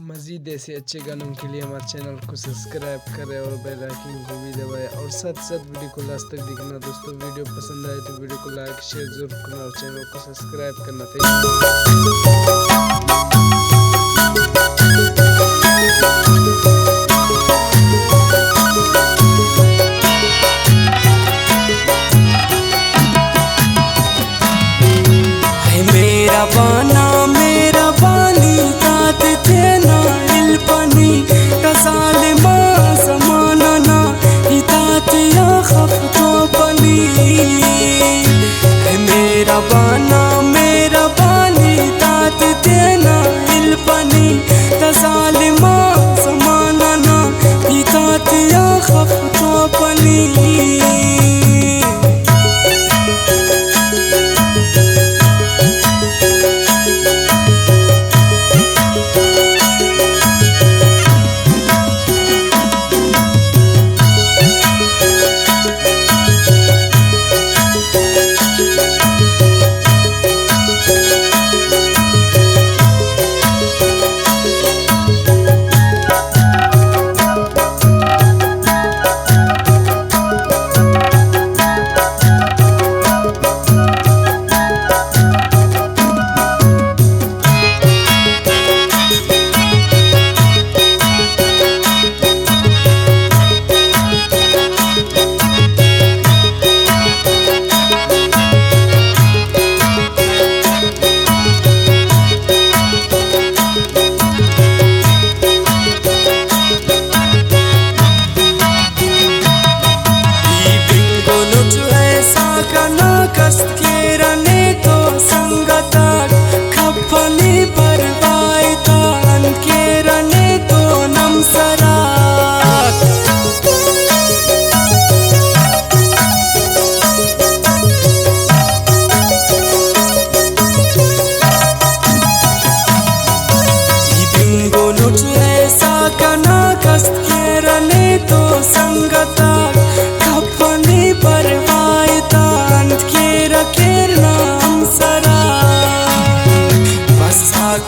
मज़ीद ऐसे अच्छे गानों के लिए हमारे चैनल को सब्सक्राइब करें और बेल आइकन को भी दबाएं और साथ साथ वीडियो को लास्ट तक देखना। दोस्तों वीडियो पसंद आए तो वीडियो को लाइक शेयर जरूर करना और चैनल को सब्सक्राइब करना। मेरा बाना मेरा बानी तात तेना इल्पनी तसालिमा समानना हितातिया खफ्तो पनी। मेरा बाना मेरा बानी तात तेना इल्पनी तसालिमा समानना हितातिया खफ्तो पनी।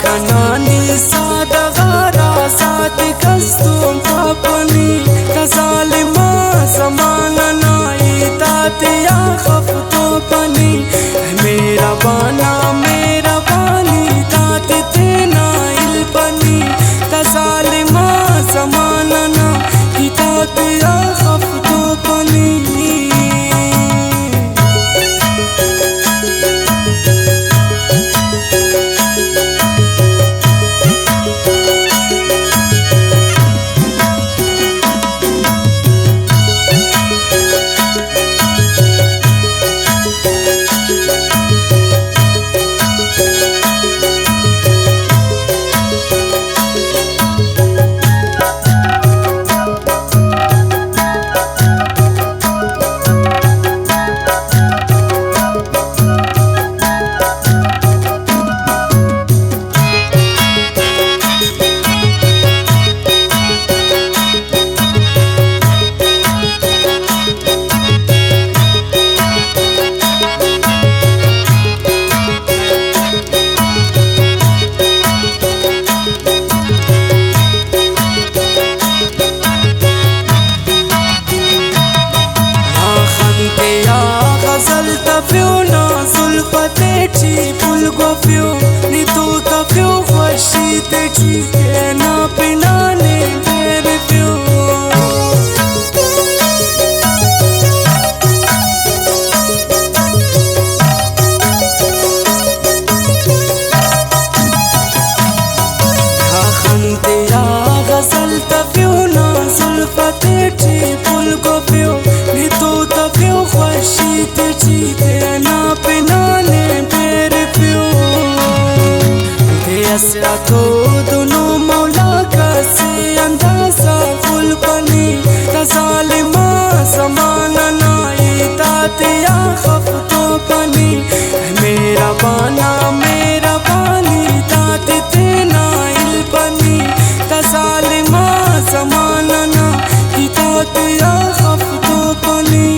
Kanani sada gara saati kastum papani tazalima zamana na itatiya khafto pani। मेरा बानी तात तेना इल्पनी तजालिमा ज़माना ना हितातिया खफ्तो पनी। तो दोनों मौला का से अंदाज़ा फुल बनी तज़ालिमा ज़माना ना इतातिया खफ्तो बनी। मेरा बानी तात तेना इल्पनी तज़ालिमा ज़माना ना इतातिया खफ्तो बनी।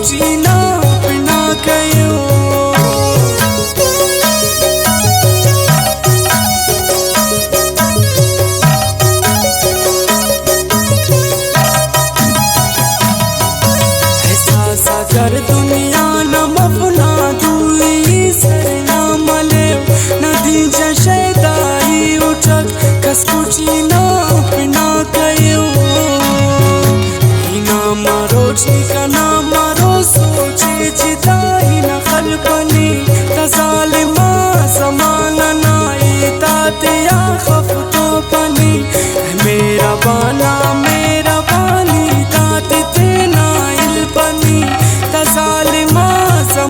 कुची ना अपना कयो सागर दुनिया न मफना दुई सरना मले नदी जशेदाई उठक कसकुची ना